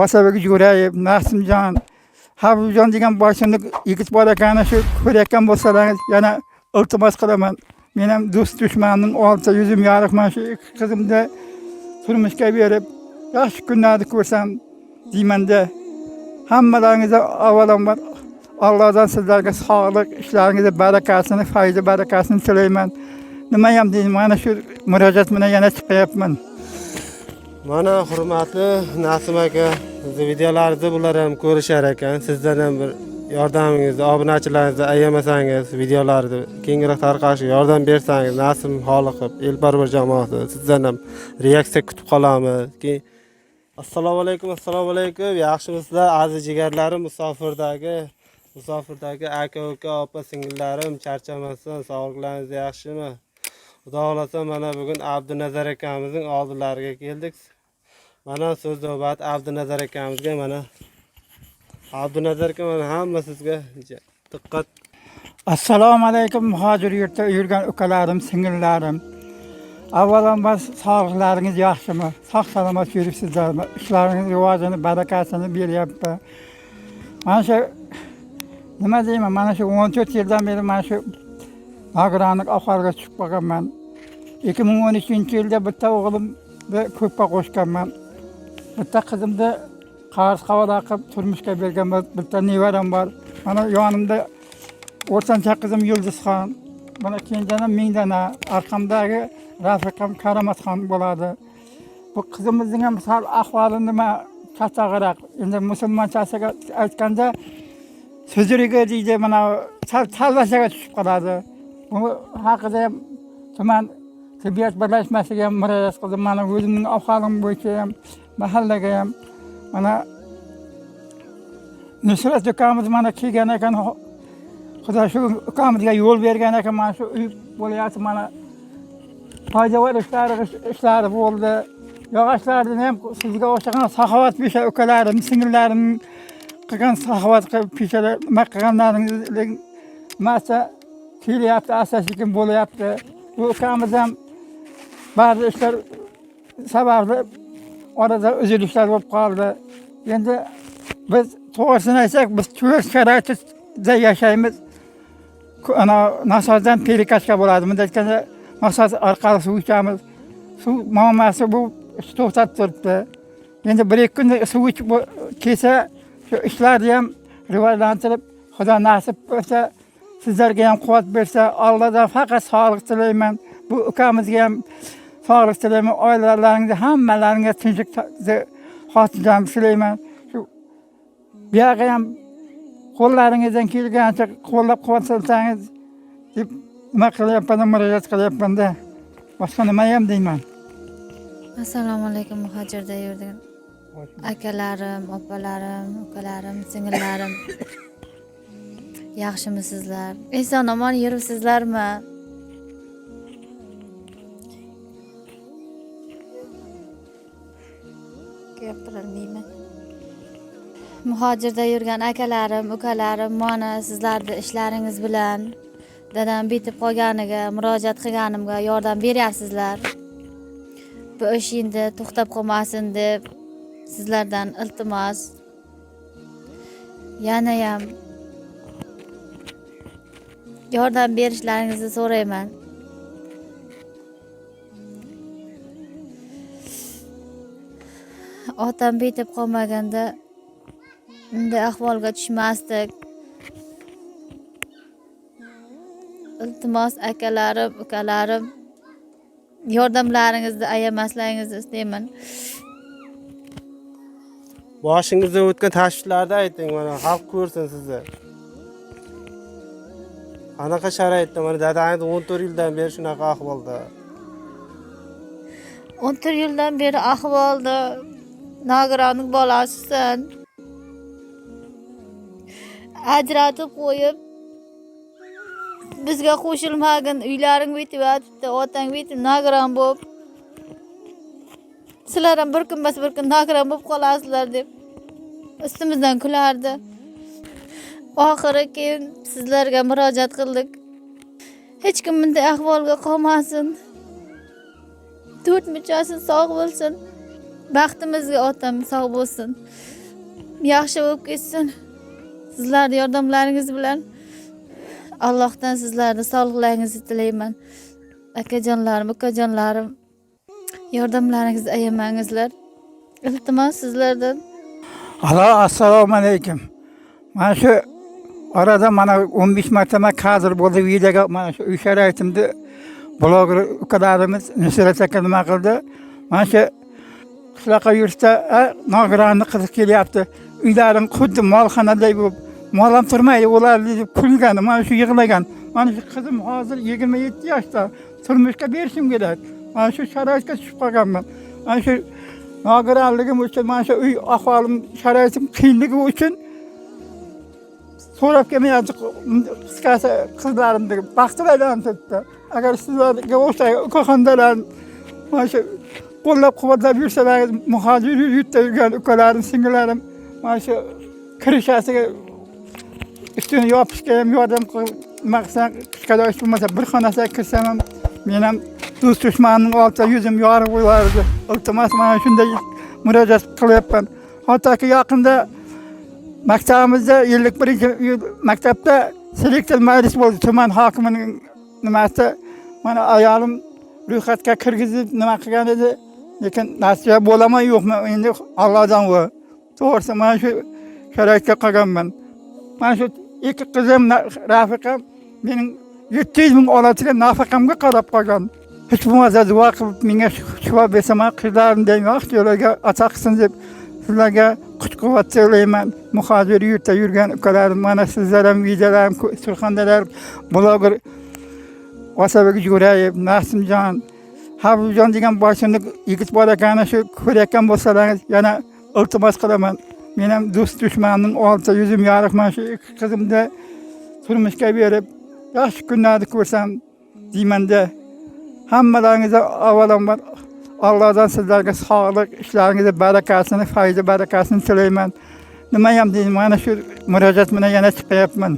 Asabek Jurayev, Nasimjon, Habibjon degan boshimni yigit bor ekan, shu ko'rayotgan bo'lsangiz yana iltimos qilaman. Men ham do'st dushmanning oldida yuzim yorug'man, shu ikki qizimni turmushga berib, yaxshi kunlarni ko'rsam deymanda. Hammalaringizga avvalambor Allohdan sizlarga sog'lik, ishlaringizda barakasini, fayzi barakasini tilayman. Nima ham deyman, mana shu murojaat bilan yana chiqyapman. Mana hurmatli Nasim aka, sizni videolaringizni bular ham ko'rishar ekan. Sizdan ham bir yordamingizni, obunachilaringizni ayamasangiz, videolarni kengroq tarqalishiga yordam bersangiz, Nasim Xoliqov, Elparvar jamoasi sizdan ham reaksiya kutib qolamiz. Assalomu alaykum. Yaxshimisizlar aziz jigarlarim, musofirdagi aka, uka, opa, singillarim, charchamasin, sog'liklaringiz yaxshimi? Xudo xolasa mana bugun Abdunazar akamizning oldilariga keldik. Mana so'z navbat Abdunazar akamizga, mana Abdunazar aka, mana hamma sizga diqqat. Assalomu alaykum muhojir yurtda yurgan ukalarim, singillarim. Avvalambor sog'liklaringiz yaxshimi? Sog' salomat yuribsizlarmi? Ishlaringiz rivojini, barakasini beryapti. Mana shu nima deyman, mana shu 14 yildan beri mana shu nogironlik ahvoliga tushib qolganman. 2013-yilda bitta o'g'limni ko'pga qo'shganman. Bitta qizimni qarz qavola qilib turmushga berganman. Bitta nevaram bor. Mana yonimda o'rtancha qizim Yulduzxon. Mana kenjanim Mingdana, orqamdagi rafiqam Karamatxon bo'ladi. Bu qizimizning ham sal ahvoli nima kattag'roq. Endi musulmonchasiga aytganda sujuriga deydi, mana sal talvasaga tushib qoladi. Bu haqida ham tuman tibbiyot birlashmasiga ham murojaat qildim. Mana o'zimning ahvolim bo'yicha ham mahallaga ham mana Nusrat ukamiz mana kelgan ekan. Xudo shu ukamizga yo'l bergan ekan, mana shu uy bo'lyapti, mana foydavor ishlari bo'ldi. Yog'ochlarni ham sizga o'xshagan saxovat pesha ukalarim, singillarim qilgan saxovat peshalar nima qilganlaringiz masa kelyapti, asta-sekin bo'lyapti. Bu ukamiz ham ba'zi ishlar sababli orada uzilishlar bo'lib qoldi. Endi biz to'g'risini aytsak, biz to'rt sharoitda yashaymiz. Ana nasozdan perikashga bo'ladi. Bunday aytganda nasoz orqali suv ichamiz. Suv muammosi bu to'xtab turibdi. Endi bir-ikki kun suv ichib kelsa, shu ishlarni ham rivojlantirib, Xudo nasib bo'lsa, sizlarga ham quvvat bersa, Allohdan faqat sog'lik tilayman. Bu ukamizga ham sog'lik tilayman. Oilalaringizga hammalaringga tinchlik xotirjam tilayman. Shu bu yerga ham qo'llaringizdan kelgancha qo'llab-quvvatlasangiz deb nima qilyapman, murojaat qilyapman-da. Boshqa nima ham deyman. Assalomu alaykum muhojirda yurgan akalarim, opalarim, ukalarim, singillarim. Yaxshimisizlar? Eson omon yuribsizlarmi? Gapirolmayman. Muhojirda yurgan akalarim, ukalarim, mana sizlarning ishlaringiz bilan dadam bitib qolganiga, murojaat qilganimga yordam beryapsizlar. Bu ish endi to'xtab qolmasin deb sizlardan iltimos. Yana ham yordam berishlaringizni so'rayman. Otam bitib qolmaganda bunday ahvolga tushmasdik. Iltimos akalarim, ukalarim, yordamlaringizni ayamasligingizni istayman. Boshingizda o'tgan tashvishlarni ayting, mana xalq ko'rsin sizni. Qanaqa sharoitda, mana dadangiz 14 yildan beri shunaqa ahvolda. 14 yildan beri ahvolda nogironlik bolasisan. Ajratib qo'yib, bizga qo'shilmagin, uylaring bitib yotibdi, otang bitib nogiron bo'lib. Sizlar ham bir kun nogiron bo'lib qolasizlar deb ustimizdan kulardi. Oxiri keyin sizlarga murojaat qildik. Hech kim bunday ahvolga qolmasin. 4 muchasi sog' bo'lsin. Baxtimizga otam sog' bo'lsin. Yaxshi bo'lib ketsin. Sizlarning yordamlaringiz bilan Allohdan sizlarning sog'liklaringizni tilayman. Akajonlarim, ukajonlarim, yordamlaringizni ayamangizlar. Iltimos sizlardan. Alo, assalomu alaykum. Mana shu orada mana 15 martama kadr bo'ldi videoga mana shu uy sharoitimda bloger ukalarimiz Nusrat aka nima qildi? Mana shu qishloqqa yursa, nogironlik qilib kelyapti. Uylaring xuddi molxonaday bo'lib, mol ham turmaydi, ular deb kulgan, mana shu yig'lagan. Mana shu qizim hozir 27 yoshda, turmushga berishim kerak. Mana shu sharoitga tushib qolganman. Mana shu nogironligim uchun, mana shu uy ahvolim, sharoitim qiyinligi uchun so'rab kelmayapti. Qisqasi qizlarimni baxtim aylantirdi. Agar sizlarga o'sha ukaxondalar mana shu qo'llab-quvvatlab yursalaringiz, muhojir yurtda yurgan ukalarim, singillarim mana shu kirishasiga üstünü yopishga ham yordam qilmoqsan, qishqadosh bo'lmasa bir xonasiga kirsam ham men ham do'st dushmanning oldida yuzim yorug' bo'lardi. Iltimos mana shunday murojaat qilyapman. Hattoki yaqinda maktabimizda 51 maktabda selektor majlis bo'ldi. Tuman hokimining nimasida mana ayolim ro'yxatga kirgizib nima qilgan edi, lekin nasiya bo'laman yo'qmi endi Allohdan va to'g'risi mana shu sharoitga qolganman. Mana shu iki qizim rafiqam mening 700 ming oladigan nafaqamga qarab qolgan. Hech bo'lmasa duo qilib menga shifo bersa, men qizlarimdan vaqt yo'liga ato qilsin deb sizlarga kuch-quvvat tilayman. Muhojir yurtda yurgan ukalarim, mana sizlar ham videolarim, Surxondalar bloger Osabek Jo'rayev, Nasimjon, Habibjon degan boshimda yigit bor ekan, shu ko'rayotgan bo'lsalaringiz yana iltimos qilaman. Men ham do'st dushmanning oldida yuzim yorug', mana shu ikki qizimni turmushga berib, yaxshi kunlarni ko'rsam deyman-da. Hammalaringizga avvalambor Allohdan sizlarga sog'lik, ishlaringizda barakasini, fayda barakasini tilayman. Nima ham deyman, mana shu murojaat bilan yana chiqyapman.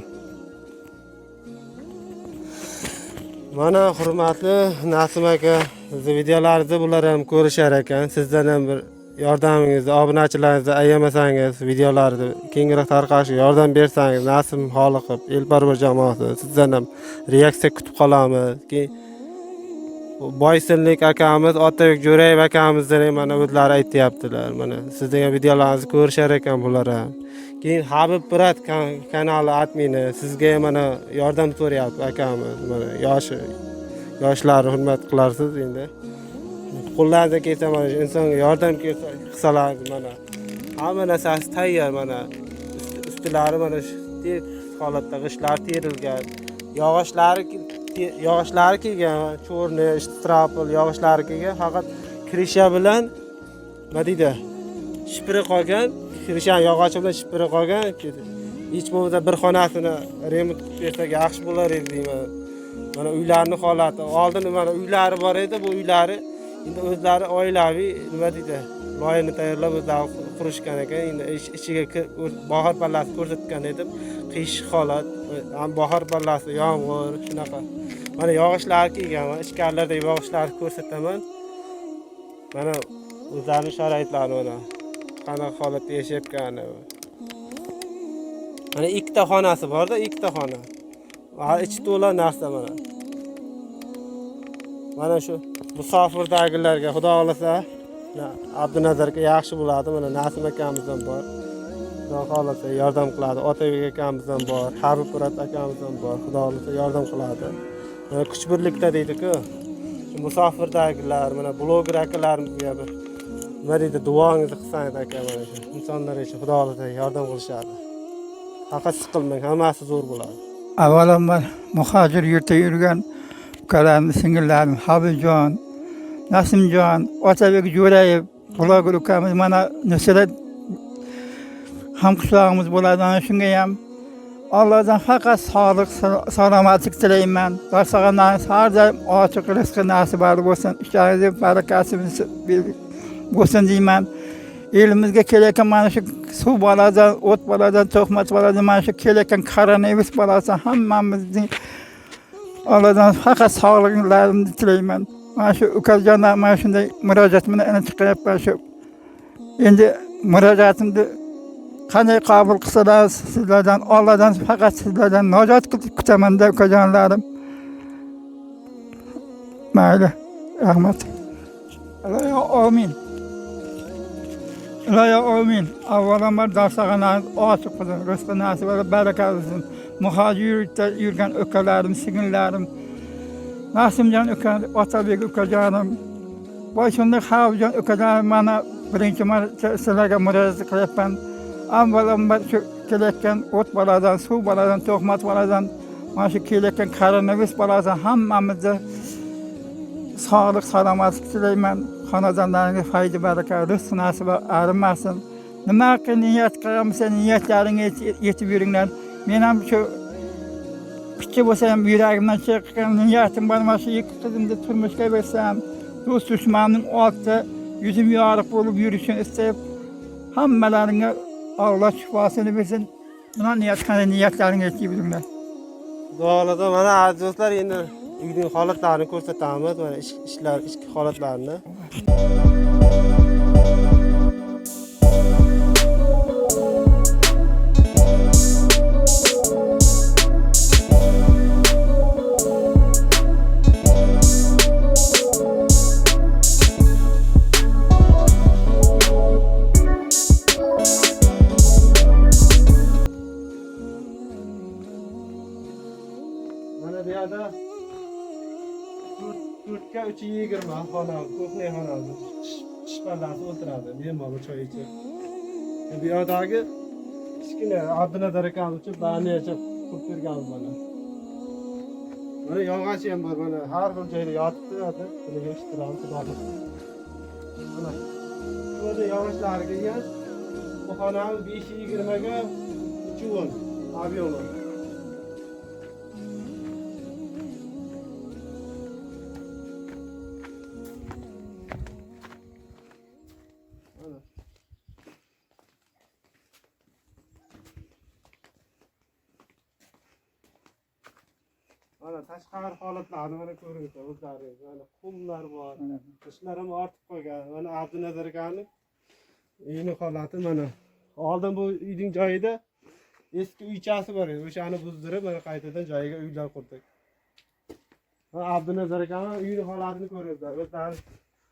Mana hurmatli Nasim aka, siz videolaringizni bular ham ko'rishar ekan. Sizdan ham bir yordamingizni, obunachilaringizni ayamasangiz, videolarni kengroq tarqashga yordam bersangiz, Nasim Xoliqov, Elparvar jamoasi sizdan ham reaksiya kutib qolamiz. Keyin Boysinlik akamiz, Otabek Jo'rayev akamizdan ham mana o'zlari aytayaptilar. Mana sizning videolaringizni ko'rishar ekan bular ham. Keyin Habib Pirat kanali admini sizga mana yordam so'rayapti akamiz. Mana yoshlar hurmat qilarsiz endi. Qo'llardan kelsa mana insonga yordam qilsalar mana hamma narsasi tayyor, mana ustilari mana shu holatda g'ishlar terilgan, yog'ochlari kelgan, cho'rni, strapl yog'ochlari kelgan, faqat kirisha bilan nima deydi, shipiri qolgan, kirishan yog'ochi bilan shipiri qolgan. Hech bo'lmasa bir xonasini remont qilib bersak yaxshi bo'lar edi deyman. Mana uylarning holati, oldin mana uylari bor edi, bu uylari endi o'zlari oilaviy nima deydi, loyini tayyorlab o'zlari qurishgan ekan. Endi ichiga bahor pallasi ko'rsatgan edim. Qish holat, ham bahor pallasi, yomg'ir, shunaqa. Mana yog'ochlar kelgan, ichkarilardagi yog'ochlarni ko'rsataman. Mana o'zlarining sharoitlari mana qanaqa holatda yashayotgani. Mana ikkita xonasi bor-da, ikkita xona. Va ichi to'la narsa mana. Mana shu musofirdagilarga xudo xolasa Abdunazarga yaxshi bo'ladi. Mana Nasim akamiz ham bor. Xudo xolasa yordam qiladi. Otabek akamiz ham bor. Habib Pirat akamiz ham bor. Xudo xolasa yordam qiladi. Mana kuch birlikda deydi-ku. Shu musofirdagilar, mana bloger akalarimizga bir nima deydi, duoingizni qilsangiz aka, mana shu insonlar uchun xudo xolasa yordam qilishadi. Faqat siqilmang, hammasi zo'r bo'ladi. Avvalambor muhojir yurtda yurgan ukalarim, singillarim, Habibjon, Nasimjon, Otabek Jo'rayev, bloger ukamiz, mana Nusrat hamqishlog'imiz bo'ladi. Ana shunga ham Allohdan faqat sog'lik, salomatlik tilayman. Darsxonamiz har doim ochiq, rizqi nasib bo'lsin, ishlaringizga barakasi bo'lsin deyman. Elimizga kelayotgan mana shu suv boladan, o't boladan, to'qmat boladan, mana shu kelayotgan koronavirus bolasidan hammamizning Allohdan faqat sog'liklarini tilayman. Mana shu ukajonlar mana shunday murojaat bilan chiqyapman. Shu Endi murojaatimni qanday qabul qilsalar sizlardan, Allohdan faqat sizlardan najot kutaman-da ukajonlarim. Mayli, rahmat. Iloyo amin. Iloyo amin. Avvalambor darsxonani ochiq qilsin, rizqi nasib va baraka qilsin. Muhojirlikda yurgan ukalarim, singillarim, Nasimjon uka, Otabek ukajonim, boysunlik Havjon ukajonim mana birinchi marta sizlarga murojaat qilyapman. Avvalambor shu kelayotgan o't boladan, suv boladan, to'qmat boladan, mana shu kelayotgan koronavirus boladan hammamizni sog'lik, salomatlik tilayman. Xonadonlaringizga foyda, baraka, rizq nasib arimasin. Nima niyat qilgansa niyatlaringga yetib yuringlar. Men ham shu kichik bo'lsa ham yuragimdan chiqqan niyatim bor, mana shu ikki qizimni turmushga bersam, do'st dushmanim ortda yuzim yorug' bo'lib yurishini istayib, hammalaringga Alloh shifosini bersin. Buna niyat qilgan niyatlaringga yetib yuringlar. Duolarda mana aziz do'stlar, endi uyning holatlarini ko'rsatamiz, mana ishlar, ichki holatlarini. Mana bu yerda 4 ga 320 xona, ko'hna xona, shpallasi o'tiradi, bemalol choy ichib. Bu yerdagi kichkina Abdunazar akam uchun baniyacha qurib berganmiz mana. Mana yog'och ham bor, mana har bir joyda yotibdi, buni yig'ishtiramiz, xudo xohlasa. Mana bu yog'ochlarga ham bu xonamiz 520 ga 310 ob'yemi. Mana tashqari holatlarni mana ko'ringlar o'zlaringiz. Mana qumlar bor, qishlar ham ortib qolgan. Mana Abdunazar akaning uyning holati mana. Oldin bu uyning joyida eski uychasi bor edi. O'shani buzdirib, mana qaytadan joyiga uylar qurdik. Mana Abdunazar akaning uyning holatini ko'ringlar. O'zlari